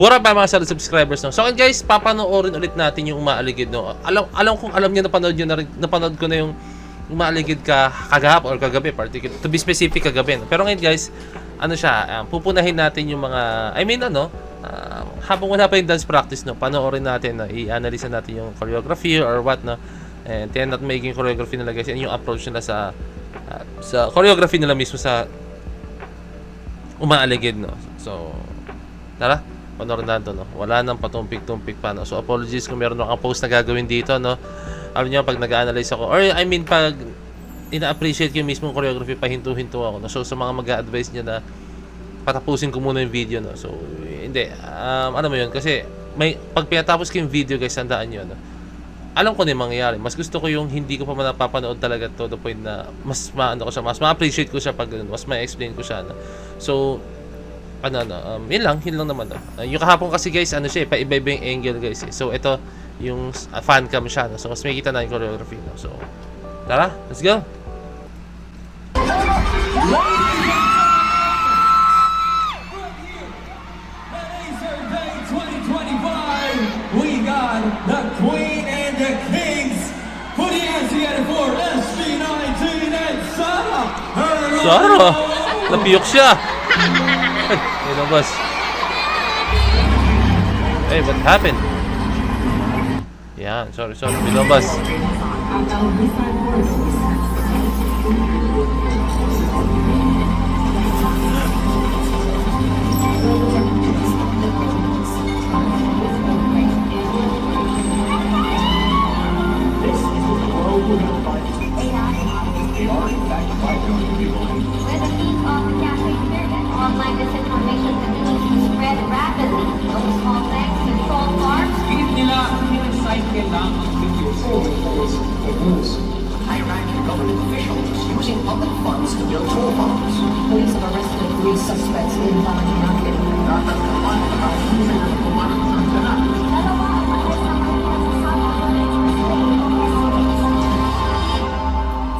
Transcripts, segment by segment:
What up mga solid subscribers, no? So guys, papanoorin ulit natin yung Umaaligid, no? Alam niyo, napanood ko na yung Umaaligid kagahapon or kagabi, particular to be specific kagabi, no? Pero ngayon guys, ano siya, pupunahin natin yung mga habang wala pa yung dance practice, no? Panoorin natin, no? I-analyze natin yung choreography or what, no? And then not making choreography nila guys, yung approach nila sa choreography nila mismo sa Umaaligid, no? So tara, panoorin natin, no? Wala nang patumpik-tumpik pa, no? So apologies kung meron akong post na gagawin dito, no? Alam niyo, pag nag-analyze ako, or pag ina-appreciate ko yung mismong choreography, pahinto-hinto ako, no? So sa mga mag-a-advise niya na patapusin ko muna yung video, no? So hindi, ano mo yun, kasi pag pinatapos ko yung video guys, tandaan nyo, no? Alam ko na yung mangyayari. Mas gusto ko yung hindi ko pa napapanood talaga to the point na mas ma-appreciate ko siya pag mas ma-explain ko siya, no? So yun lang naman, no? Yung kahapon kasi guys, pa-iba-iba yung angle guys, eh. So ito yung fan cam siya, no? So mas makikita na yung choreography, no? So tara, let's go. We got the Queen and the Kings. Put your hands together for SB19 and Sara. Napiyok siya. Hey, boss. Hey, what happened? Yan, sorry, binabas. Online disinformation continues to spread rapidly. No small thanks to troll farms. Pilit nila in-cycle lang ang videos. High-ranking government officials using public funds to build troll farms. Police have arrested 3 suspects in Valentinate.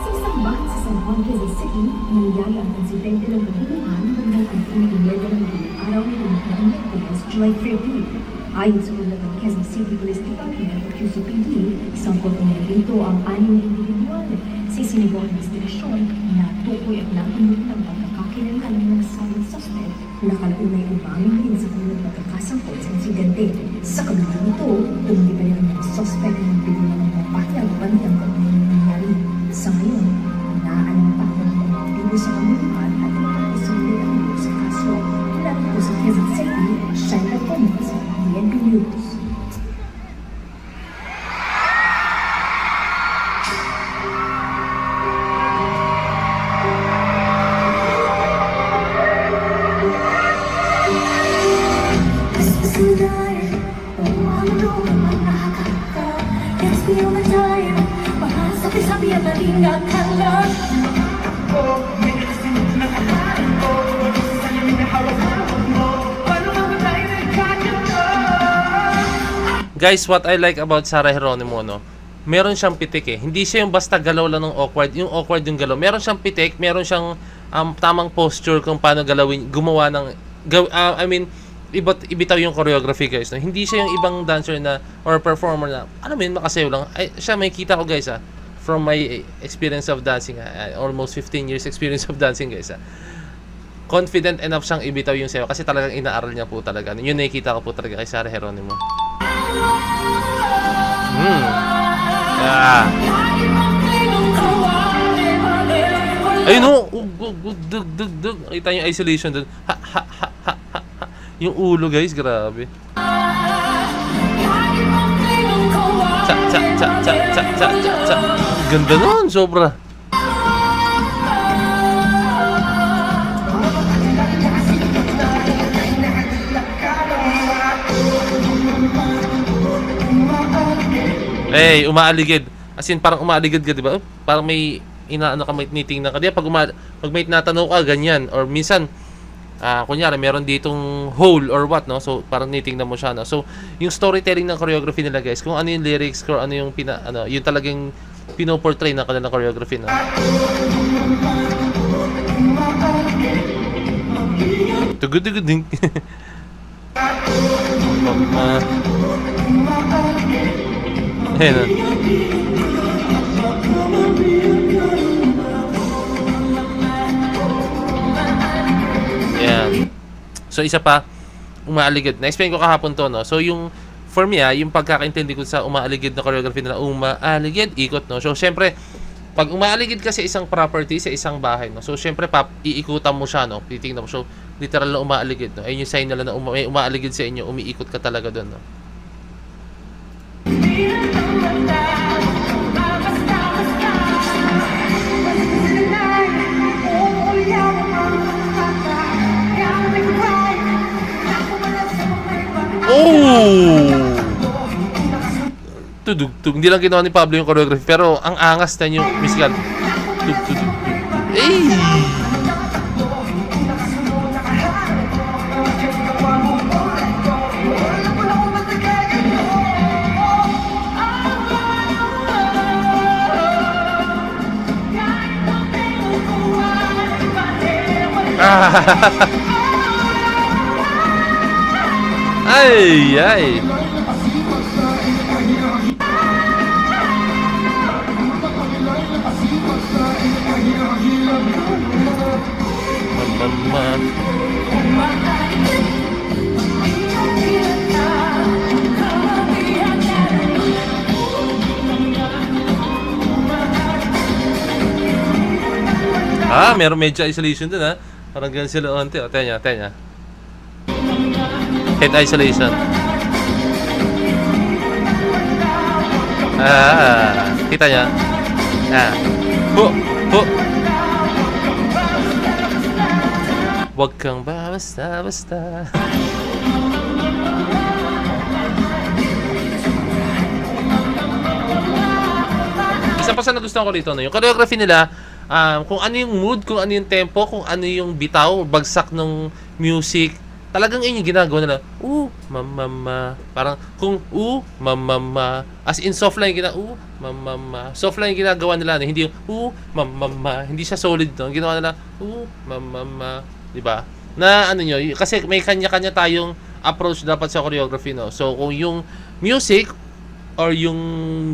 Sa isang bahay sa San Juan, Quezon City, nangyari ang insidente ng pagbubuhan hanggang ang pinag-inerda ng araw ng lumang Miyerkules, July 30. Ayon sa ulat ng Quezon City Police Department o QCPD, sangkot ng ito ang 6 na individual sa isinagawa ng investigasyon na tukoy at naunod ng pagkakakilanlan ng mga silent suspect na kalaunay umamin din sa kanilang pagkakasangkot sa insidente. Sa kabila nito, tumuli pa rin ang mga suspect na nagbigay ng mga pahayag bandang kung ano yung nangyari. Sa ngayon, naaalam pa ako ng mga motibo sa pamumuhan at mga posible ang ito sa kaso. Mula po sa Quezon City, Shaila Gomez, DNP News. Guys, what I like about Sara Geronimo, no? Meron siyang pitik, eh. Hindi siya yung basta galaw lang ng awkward. Yung awkward yung galaw. Meron siyang pitik, meron siyang tamang posture kung paano gumawa ng ibitaw yung choreography, guys, no? Hindi siya yung ibang dancer na or performer na makasayaw lang. Siya may kita ko, guys, from my experience of dancing, almost 15 years experience of dancing, guys, confident enough siyang ibitaw yung sayaw kasi talagang inaaral niya po talaga. Yun nakikita ko po talaga kay Sara Geronimo. Ayun, no. Kita yung isolation dun. Yung ulo, guys, grabe. Ganda nun, sobra. Hey, umaaligid. As in, parang umaaligid ka, di ba? Parang may may tinitingnan ka. Di ba? Pag may tinatanong ka, ganyan. Or minsan, kunyari, meron ditong hole or what, no? So, parang tinitingnan mo siya, no? So, yung storytelling ng choreography nila, guys, kung ano yung lyrics, kung ano yung yung talagang pinoportray ng kanilang choreography, no? Tugod-tugod din. Ayan o. Ayan. So, isa pa, umaaligid. Na-explain ko kahapon to, no? So, yung, for me, yung pagkakaintindi ko sa umaaligid na choreography nila, umaaligid, ikot, no? So, syempre, pag umaaligid ka sa isang property, sa isang bahay, no? So, syempre, iikutan mo siya, no? Titingnan mo. So, literal na umaaligid, no? Ayun yung sign nila na may umaaligid sa inyo, umiikot ka talaga doon, no? Oh! Tudugtug. Hindi lang ginawa ni Pablo yung choreography, pero ang angas na yung musical. Tug. Ay! Ay! Mama. Meron medyo isolation dun, ha? Parang ganun sila onti. O, tayo niya. Head isolation. Kita niya. Ho! Huwag kang basta. Isa pa sa nagustuhan ko dito, no? Yung choreography nila, kung ano yung mood, kung ano yung tempo, kung ano yung bitaw, bagsak ng music, talagang yun yung ginagawa nila. Mama. Parang kung mama. As in soft line mama. Soft line ginagawa nila, no? Hindi yung mama. Hindi siya solid, no? Ginawa nila mama. 'Di ba? Na ano nyo, kasi may kanya-kanya tayong approach dapat sa choreography, no? So kung yung music or yung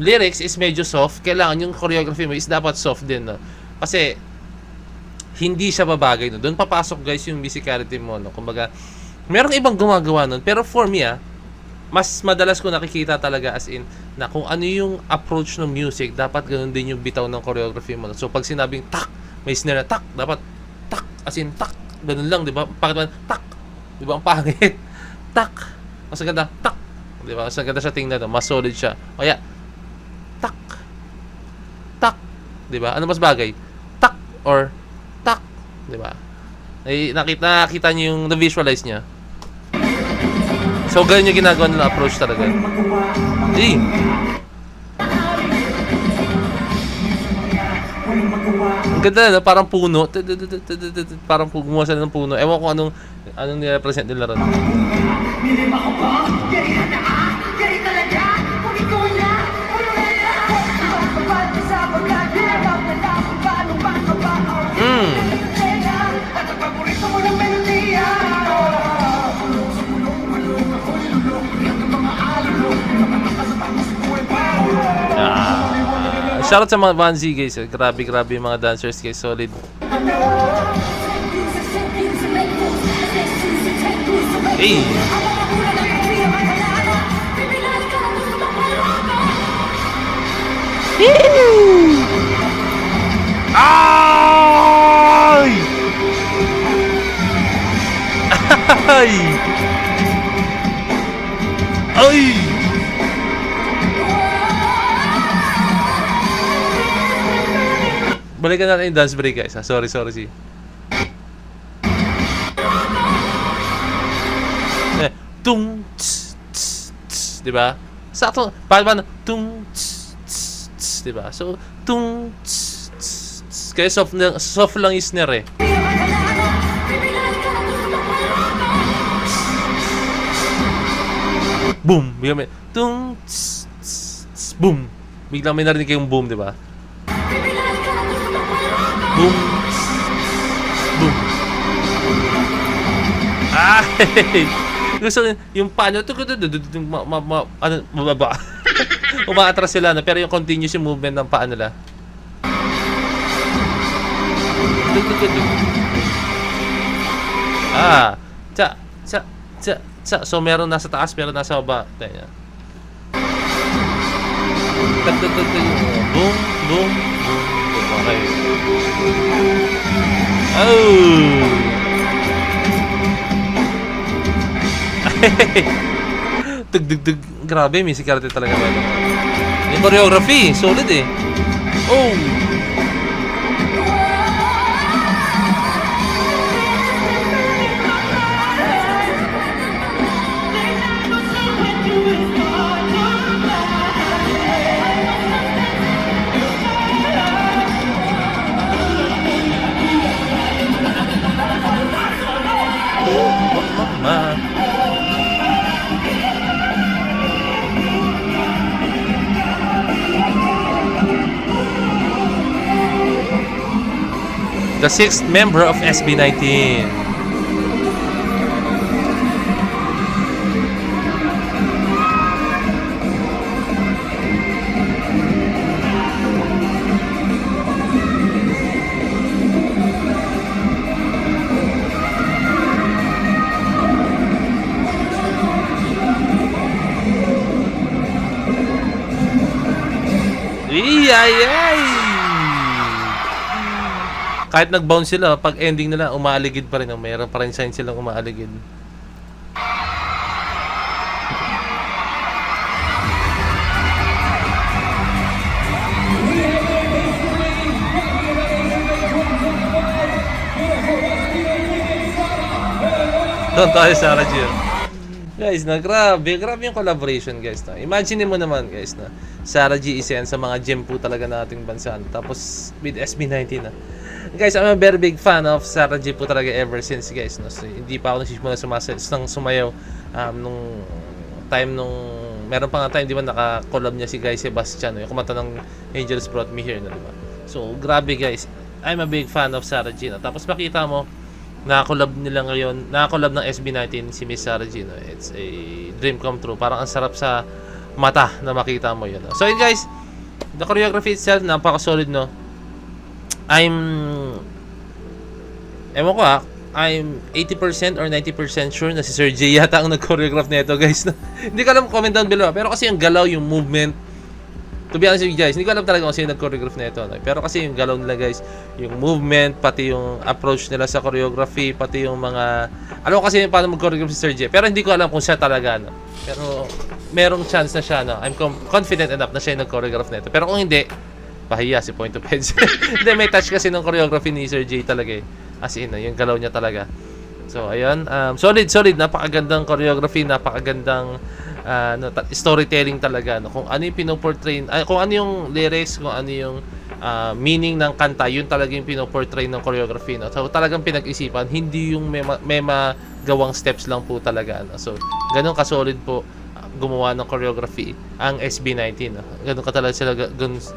lyrics is medyo soft, kailangan yung choreography mo is dapat soft din, no? Kasi hindi siya babagay, no? Doon papasok, guys, yung musicality mo, no? Kumbaga, merong ibang gumagawa nun, pero for me, mas madalas ko nakikita talaga as in na kung ano yung approach ng music, dapat ganoon din yung bitaw ng choreography mo, no? So pag sinabing tak, may snare na tak, dapat tak, as in tak, ganun lang, di ba? Pangit man, tak, di ba? Ang pangit, tak, mas ganda, tak, di ba? Mas ganda siya tingnan, no? Mas solid siya. Kaya, tak, di ba? Ano mas bagay? Tak or tak, di ba? Nakita niyo yung na-visualize niya. So, ganyan yung ginagawa nila approach talaga. Ang ganda na, parang puno. Parang gumawa sila ng puno. Ewan ko anong nire-present nila ron. Shoutout sa mga Vanzi, guys. Grabe yung mga dancers, guys. Solid. Hey! Ay! Ay! Balikan natin yung dance break, guys. Sorry. Tung tss tss tss, di ba? Sakto. Paano? Tung tss tss tss, di ba? So, tung tss tss tss. Kaya soft lang yung snare, eh. Boom! Biglang may tung tss tss tss, boom! Biglang may narinig kayong boom, di ba? Boom. Boom. Ay! Gusto yung paano mababa. Umaatras sila no, pero yung continuous yung movement ng paa nila. So meron nasa taas, meron nasa baba. Tanya. Boom, boom, boom. Okay. Oh! Tug. Grabe, musicality talaga meron. Yung choreography, solid eh. Oh! Mama. The sixth member of SB19. Ay! Kahit nag-bounce sila, pag ending nila, umaaligid pa rin. Mayroon pa rin sign silang umaaligid. Doon tayo sa Sarah G. Guys, grabe yung collaboration, guys. Imagine mo naman, guys, na Sarah G isa yan sa mga gem po talaga na ating bansa. Tapos with SB19 na. Guys, I'm a very big fan of Sarah G po talaga ever since, guys. No? So, hindi pa ako nasisimula sumayaw nung time meron pa nga time, di ba, naka-collab niya si Guy Sebastian, no? Yung kumanta ng Angels Brought Me Here, no, di ba? So, grabe, guys. I'm a big fan of Sarah G. No? Tapos makita mo, naka-collab nila ngayon, naka-collab ng SB19 si Miss Sarah G. No? It's a dream come true. Parang ang sarap sa mata na makita mo yun. No? So, yun, guys, the choreography itself, napaka-solid, no? I'm 80% or 90% sure na si Sir J yata ang nag-choreograph nito, guys. Hindi ko alam, comment down below. Pero kasi yung galaw, yung movement, to be honest with you guys, hindi ko alam talaga kung sino nag-choreograph nito. No? Pero kasi yung galaw nila, guys, yung movement, pati yung approach nila sa choreography, pati yung mga... Alam ko kasi paano mag-choreograph si Sir J. Pero hindi ko alam kung siya talaga. No? Pero merong chance na siya. No? I'm confident enough na siya yung nag-choreograph nito. Pero kung hindi, pahiya si Point of Heads. Hindi, may touch kasi ng choreography ni Sir J talaga eh. As in, yung galaw niya talaga. So, ayun. Solid. Napakagandang choreography, napakagandang storytelling talaga. No? Kung ano yung pinoportray, kung ano yung lyrics, kung ano yung meaning ng kanta, yun talaga yung pinoportray ng choreography. No? So, talagang pinag-isipan. Hindi yung may magawang steps lang po talaga. No? So, ganun kasolid po gumawa ng choreography ang SB19. No? Ganun katalaga sila,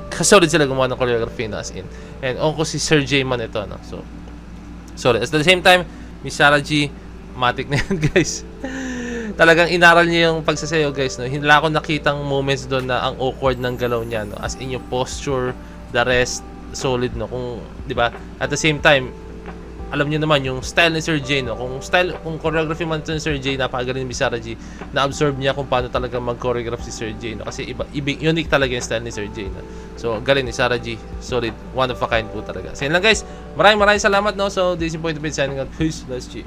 kasolid sila gumawa ng choreography, no? As in. And ko si Sir J man ito. No? So, solid. At the same time, Miss Sarah G, matik na yan, guys. Talagang inaral niya yung pagsasayaw, guys. No? Wala akong nakitang moments doon na ang awkward ng galaw niya. No? As in yung posture, the rest, solid. No? Kung, di ba? At the same time, alam niyo naman yung style ni Sir J, no? Kung choreography man ito ni Sir J, napakagaling ni Sarah G, na-absorb niya kung paano talaga mag-choreograph si Sir J, no? Kasi unique talaga yung style ni Sir J, no? So, galing ni Sarah G, solid, one of a kind po talaga. So, yun lang, guys. Maraming salamat, no? So, this is Point of View signing out. Peace, let's G.